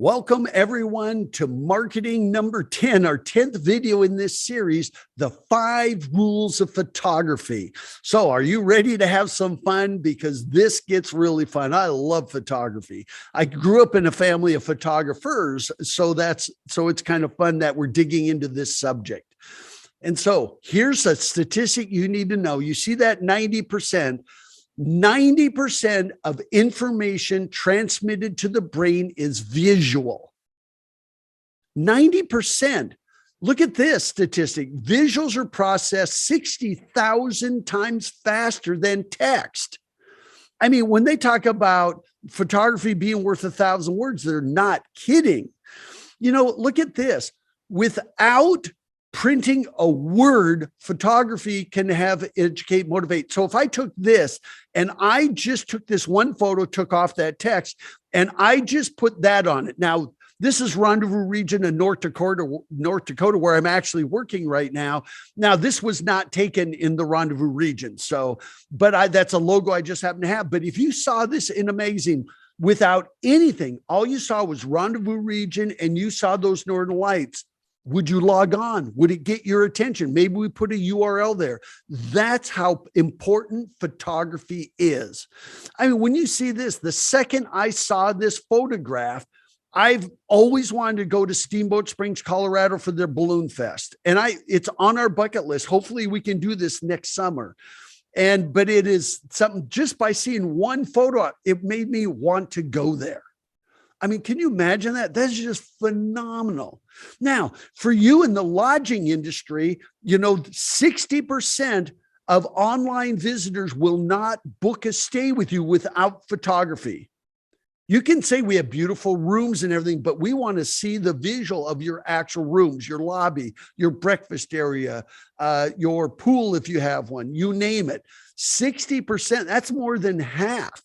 Welcome everyone to marketing number 10, our 10th video in this series, the 5 rules of photography. So are you ready to have some fun? Because this gets really fun. I love photography. I grew up in a family of photographers. So it's kind of fun that we're digging into this subject. And so here's a statistic you need to know. You see that 90%. 90% of information transmitted to the brain is visual. 90%. Look at this statistic. Visuals are processed 60,000 times faster than text. I mean, when they talk about photography being worth 1,000 words, they're not kidding. You know, look at this. Without printing a word, photography can have educate, motivate. So if I took this and I just took this one photo, took off that text, and I just put that on it. Now, this is Rendezvous region in North Dakota, where I'm actually working right now. Now, this was not taken in the Rendezvous region. So, but that's a logo I just happen to have. But if you saw this in a magazine without anything, all you saw was Rendezvous region and you saw those northern lights, would you log on? Would it get your attention? Maybe we put a URL there. That's how important photography is. I mean, when you see this, the second I saw this photograph, I've always wanted to go to Steamboat Springs, Colorado for their Balloon Fest. And it's on our bucket list. Hopefully we can do this next summer. But it is something, just by seeing one photo, it made me want to go there. I mean, can you imagine that? That's just phenomenal. Now, for you in the lodging industry, 60% of online visitors will not book a stay with you without photography. You can say we have beautiful rooms and everything, but we want to see the visual of your actual rooms, your lobby, your breakfast area, your pool, if you have one, you name it. 60%, that's more than half.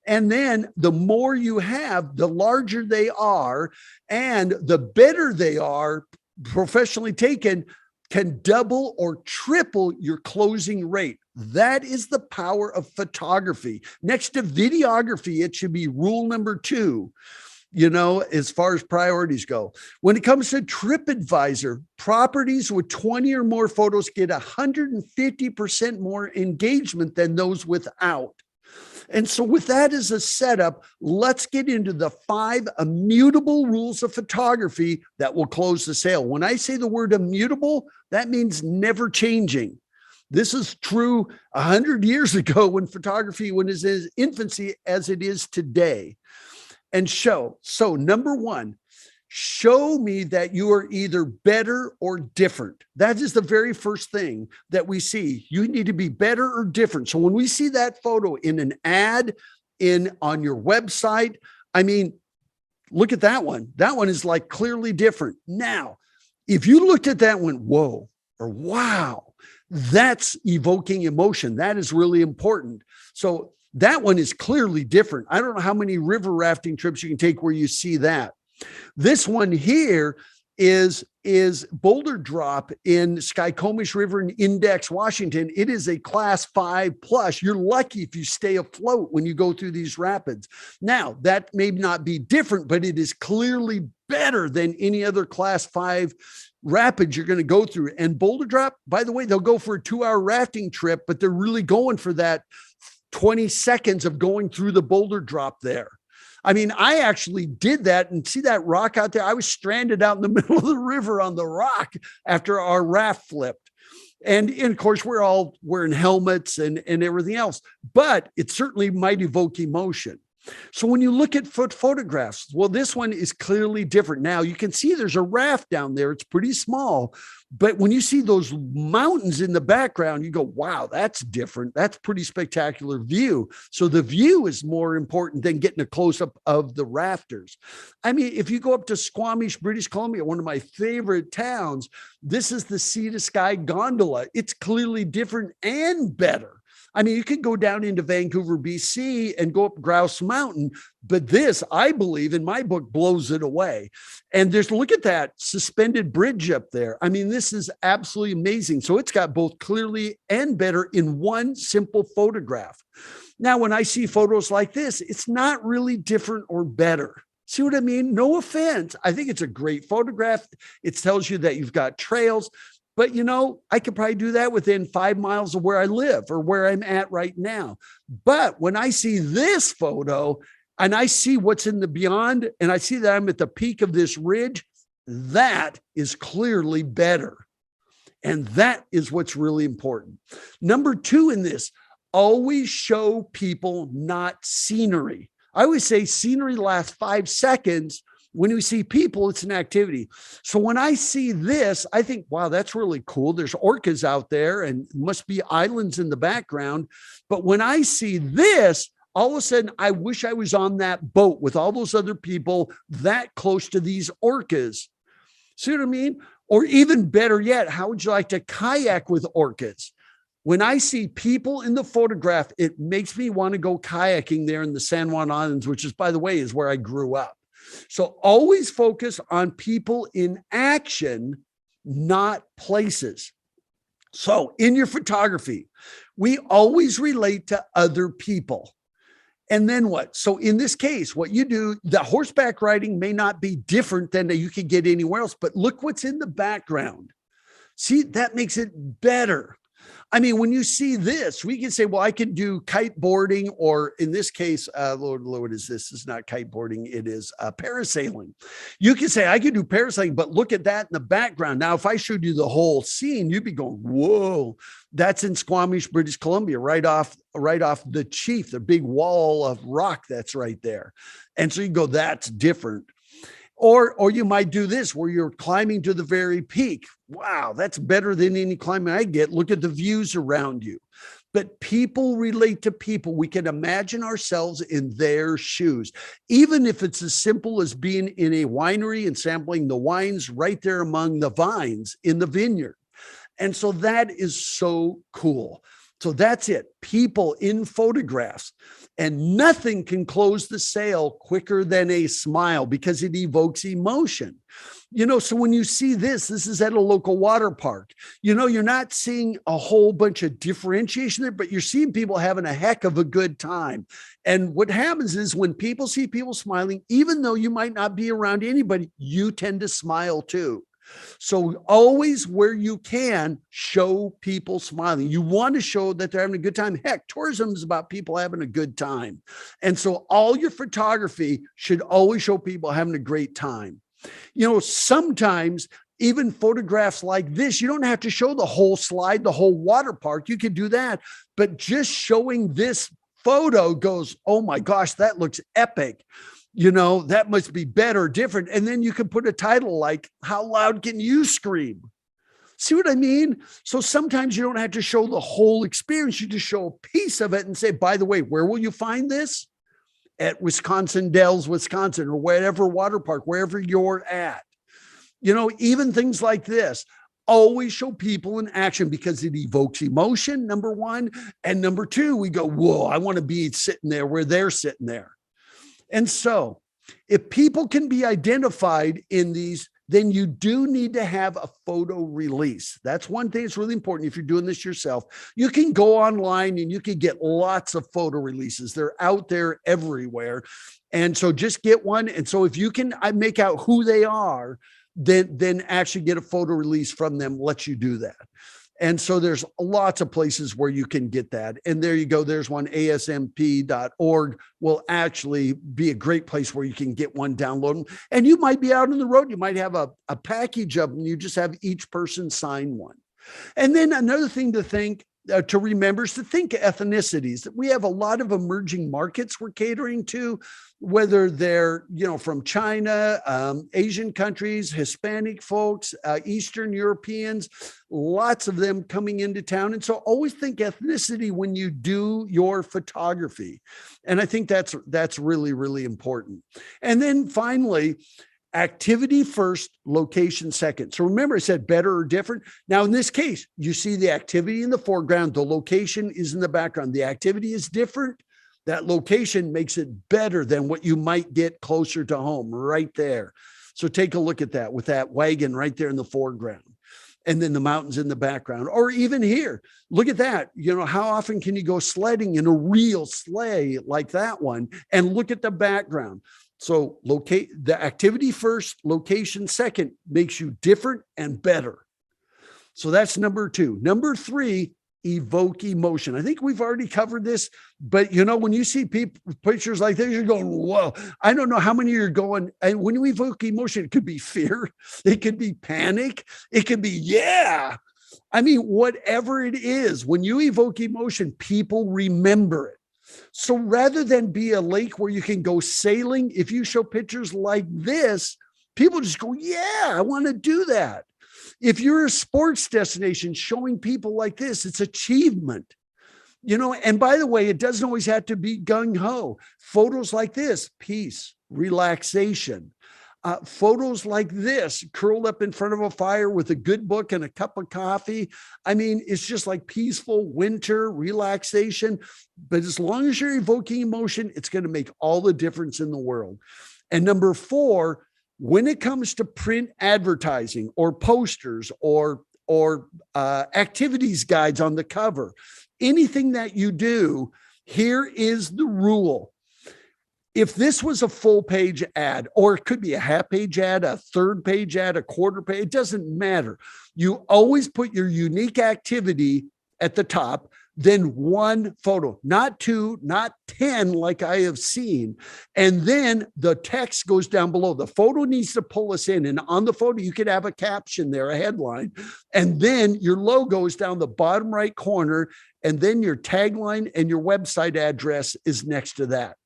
And then the more you have, the larger they are, and the better they are, professionally taken, can double or triple your closing rate. That is the power of photography. Next to videography, it should be rule number 2, as far as priorities go. When it comes to TripAdvisor, properties with 20 or more photos get 150% more engagement than those without. And so with that as a setup, let's get into the 5 immutable rules of photography that will close the sale. When I say the word immutable, that means never changing. This is true 100 years ago when photography was in its infancy as it is today. And so number 1, show me that you are either better or different. That is the very first thing that we see. You need to be better or different. So when we see that photo in an ad on your website, I mean, look at that one. That one is like clearly different. Now, if you looked at that one, whoa, or wow, that's evoking emotion. That is really important. So that one is clearly different. I don't know how many river rafting trips you can take where you see that. This one here is Boulder Drop in Skykomish River in Index, Washington. It is a class 5 plus. You're lucky if you stay afloat when you go through these rapids. Now, that may not be different, but it is clearly better than any other class 5 rapids you're going to go through. And Boulder Drop, by the way, they'll go for a 2-hour rafting trip, but they're really going for that 20 seconds of going through the Boulder Drop there. I mean, I actually did that, and see that rock out there? I was stranded out in the middle of the river on the rock after our raft flipped. And of course, we're all wearing helmets and everything else, but it certainly might evoke emotion. So when you look at photographs, well, this one is clearly different. Now you can see there's a raft down there. It's pretty small, but when you see those mountains in the background, you go, wow, that's different. That's pretty spectacular view. So the view is more important than getting a close-up of the rafters. I mean, if you go up to Squamish, British Columbia, one of my favorite towns, this is the Sea to Sky gondola. It's clearly different and better. I mean, you could go down into Vancouver, BC and go up Grouse Mountain, but this, I believe in my book, blows it away. And look at that suspended bridge up there. I mean, this is absolutely amazing. So it's got both clearly and better in one simple photograph. Now, when I see photos like this, it's not really different or better. See what I mean? No offense. I think it's a great photograph. It tells you that you've got trails, but I could probably do that within 5 miles of where I live or where I'm at right now. But when I see this photo and I see what's in the beyond, and I see that I'm at the peak of this ridge, that is clearly better. And that is what's really important. Number 2 in this, always show people, not scenery. I always say scenery lasts 5 seconds. When we see people, it's an activity. So when I see this, I think, wow, that's really cool. There's orcas out there and must be islands in the background. But when I see this, all of a sudden, I wish I was on that boat with all those other people that close to these orcas. See what I mean? Or even better yet, how would you like to kayak with orcas? When I see people in the photograph, it makes me want to go kayaking there in the San Juan Islands, which is, by the way, is where I grew up. So always focus on people in action, not places. So in your photography, we always relate to other people. And then what? So in this case, what you do, the horseback riding may not be different than that you could get anywhere else, but look what's in the background. See, that makes it better. I mean, when you see this, we can say, well, I can do kiteboarding, or in this case, Lord, what is this? It's not kiteboarding. It is parasailing. You can say, I can do parasailing, but look at that in the background. Now, if I showed you the whole scene, you'd be going, whoa, that's in Squamish, British Columbia, right off the Chief, the big wall of rock that's right there. And so you go, that's different. Or you might do this where you're climbing to the very peak. Wow, that's better than any climbing I get. Look at the views around you. But people relate to people. We can imagine ourselves in their shoes, even if it's as simple as being in a winery and sampling the wines right there among the vines in the vineyard. And so that is so cool. So that's it. People in photographs. And nothing can close the sale quicker than a smile because it evokes emotion. So when you see this is at a local water park. You're not seeing a whole bunch of differentiation there, but you're seeing people having a heck of a good time. And what happens is when people see people smiling, even though you might not be around anybody, you tend to smile too. So always where you can, show people smiling. You want to show that they're having a good time. Heck, tourism is about people having a good time. And so all your photography should always show people having a great time. Sometimes even photographs like this, you don't have to show the whole slide, the whole water park. You could do that. But just showing this photo goes, oh my gosh, that looks epic. That must be better, different. And then you can put a title like, how loud can you scream? See what I mean? So sometimes you don't have to show the whole experience. You just show a piece of it and say, by the way, where will you find this? At Wisconsin Dells, Wisconsin, or whatever water park, wherever you're at. Even things like this. Always show people in action because it evokes emotion, number one. And number two, we go, whoa, I want to be sitting there where they're sitting there. And so if people can be identified in these, then you do need to have a photo release. That's one thing that's really important. If you're doing this yourself, you can go online and you can get lots of photo releases. They're out there everywhere. And so just get one. And so if you can make out who they are, then actually get a photo release from them, lets you do that. And so there's lots of places where you can get that. And there you go. There's one, asmp.org will actually be a great place where you can get one, download them. And you might be out on the road. You might have a package of them. You just have each person sign one. And then another thing to remember is to think ethnicities. We have a lot of emerging markets we're catering to, whether they're, from China, Asian countries, Hispanic folks, Eastern Europeans, lots of them coming into town. And so always think ethnicity when you do your photography. And I think that's really, really important. And then finally, activity first, location second. So remember, I said better or different. Now, in this case, you see the activity in the foreground, the location is in the background. The activity is different. That location makes it better than what you might get closer to home right there. So take a look at that with that wagon right there in the foreground. And then the mountains in the background, or even here, look at that. How often can you go sledding in a real sleigh like that one and look at the background? So locate the activity first, location second makes you different and better. So that's number 2. Number 3, evoke emotion. I think we've already covered this, but when you see pictures like this, you're going, whoa, I don't know how many you're going. And when you evoke emotion, it could be fear, it could be panic, it could be, yeah. I mean, whatever it is, when you evoke emotion, people remember it. So rather than be a lake where you can go sailing, if you show pictures like this, people just go, yeah, I want to do that. If you're a sports destination showing people like this, it's achievement. And by the way, it doesn't always have to be gung-ho. Photos like this, peace, relaxation. Photos like this, curled up in front of a fire with a good book and a cup of coffee. I mean, it's just like peaceful winter relaxation. But as long as you're evoking emotion, it's going to make all the difference in the world. And number 4, when it comes to print advertising or posters or activities guides on the cover, anything that you do, here is the rule. If this was a full page ad, or it could be a half page ad, a third page ad, a quarter page, it doesn't matter. You always put your unique activity at the top, then 1 photo, not 2, not 10, like I have seen. And then the text goes down below. The photo needs to pull us in. And on the photo, you could have a caption there, a headline. And then your logo is down the bottom right corner. And then your tagline and your website address is next to that.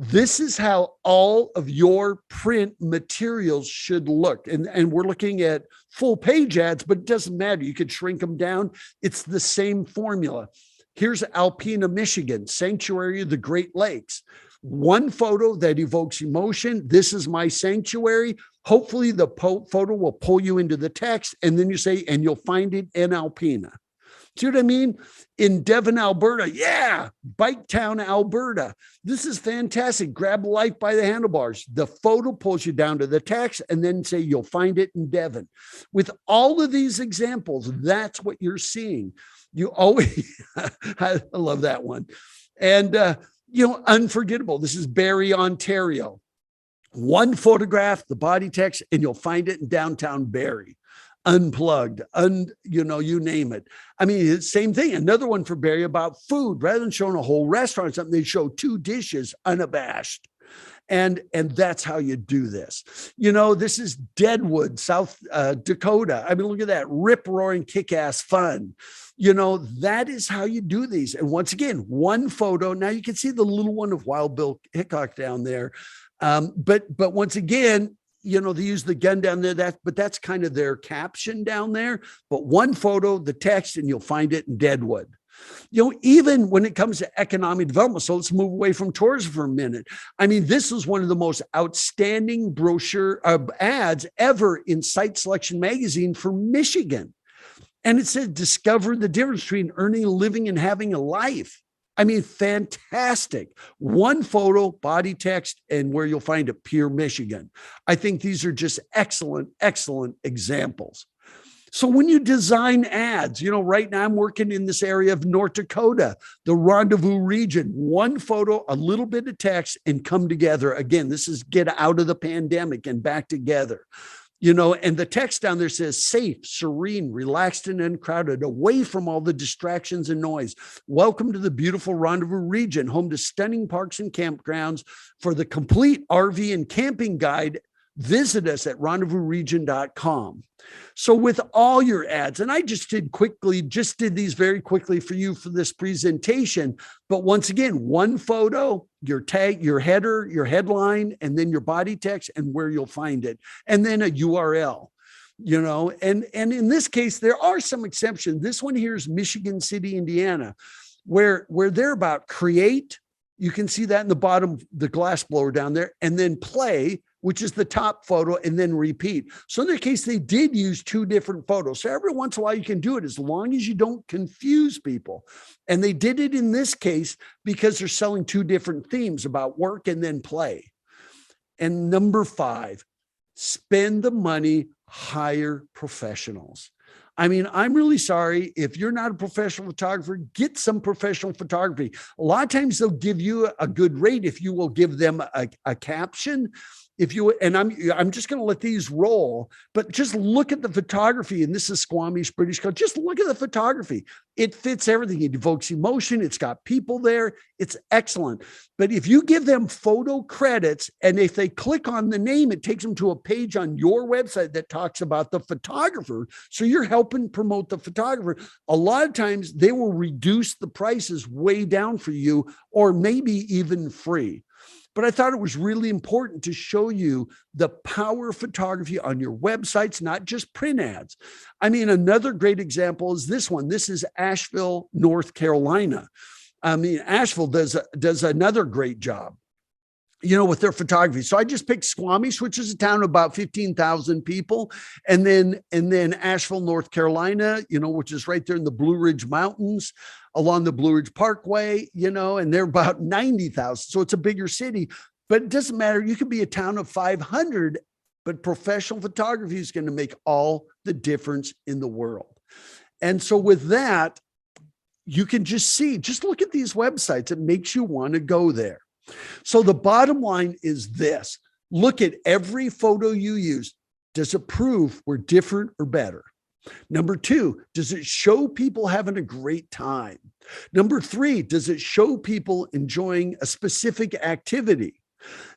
This is how all of your print materials should look. And we're looking at full page ads, but it doesn't matter. You could shrink them down. It's the same formula. Here's Alpena, Michigan, Sanctuary of the Great Lakes. 1 photo that evokes emotion. This is my sanctuary. Hopefully the photo will pull you into the text. And then you say, and you'll find it in Alpena. See what I mean? In Devon, Alberta. Yeah. Bike Town, Alberta. This is fantastic. Grab life by the handlebars. The photo pulls you down to the text and then say, you'll find it in Devon. With all of these examples, that's what you're seeing. You always, I love that one. And, unforgettable. This is Barrie, Ontario. 1 photograph, the body text, and you'll find it in downtown Barrie. Unplugged, you name it. I mean, it's same thing. Another one for Barrie about food. Rather than showing a whole restaurant or something, they show 2 dishes unabashed. And that's how you do this. This is Deadwood, South Dakota. I mean, look at that, rip-roaring, kick-ass fun. That is how you do these. And once again, 1 photo. Now you can see the little one of Wild Bill Hickok down there. But once again, they use the gun down there, but that's kind of their caption down there. But 1 photo, the text, and you'll find it in Deadwood. Even when it comes to economic development. So let's move away from tourism for a minute. I mean, this is one of the most outstanding brochure ads ever in Site Selection magazine for Michigan. And it said, discover the difference between earning a living and having a life. I mean, fantastic. 1 photo, body text, and where you'll find it, Pierre, Michigan. I think these are just excellent, excellent examples. So when you design ads, right now I'm working in this area of North Dakota, the Rendezvous region, 1 photo, a little bit of text, and come together. Again, this is get out of the pandemic and back together. And the text down there says safe, serene, relaxed, and uncrowded, away from all the distractions and noise. Welcome to the beautiful Rendezvous region, home to stunning parks and campgrounds. For the complete RV and camping guide, visit us at rendezvousregion.com. So with all your ads, and I just did these very quickly for you for this presentation. But once again, 1 photo, your tag, your header, your headline, and then your body text and where you'll find it. And then a URL, and in this case, there are some exceptions. This one here is Michigan City, Indiana, where they're about create. You can see that in the bottom, the glass blower down there, and then play, which is the top photo, and then repeat. So in their case, they did use 2 different photos. So every once in a while you can do it as long as you don't confuse people. And they did it in this case because they're selling 2 different themes about work and then play. And number 5, spend the money, hire professionals. I mean, I'm really sorry. If you're not a professional photographer, get some professional photography. A lot of times they'll give you a good rate if you will give them a caption. If you, and I'm just going to let these roll, but just look at the photography. And this is Squamish British Code. Just look at the photography. It fits everything. It evokes emotion. It's got people there. It's excellent. But if you give them photo credits, and if they click on the name, it takes them to a page on your website that talks about the photographer. So you're helping promote the photographer. A lot of times they will reduce the prices way down for you, or maybe even free. But I thought it was really important to show you the power of photography on your websites, not just print ads. I mean, another great example is this one. This is Asheville, North Carolina. I mean, Asheville does another great job, with their photography. So I just picked Squamish, which is a town of about 15,000 people. And then Asheville, North Carolina, which is right there in the Blue Ridge Mountains along the Blue Ridge Parkway, and they're about 90,000. So it's a bigger city, but it doesn't matter. You could be a town of 500, but professional photography is going to make all the difference in the world. And so with that, you can just look at these websites. It makes you want to go there. So the bottom line is this: look at every photo you use. Does it prove we're different or better? Number 2, does it show people having a great time? Number 3, does it show people enjoying a specific activity?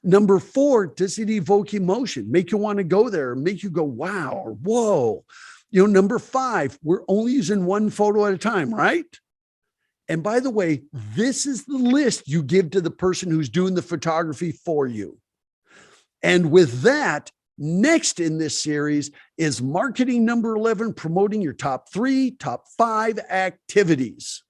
Number 4, does it evoke emotion, make you want to go there, make you go, wow, or whoa? Number 5, we're only using one photo at a time, right? And by the way, this is the list you give to the person who's doing the photography for you. And with that, next in this series is marketing number 11, promoting your top 3, top 5 activities.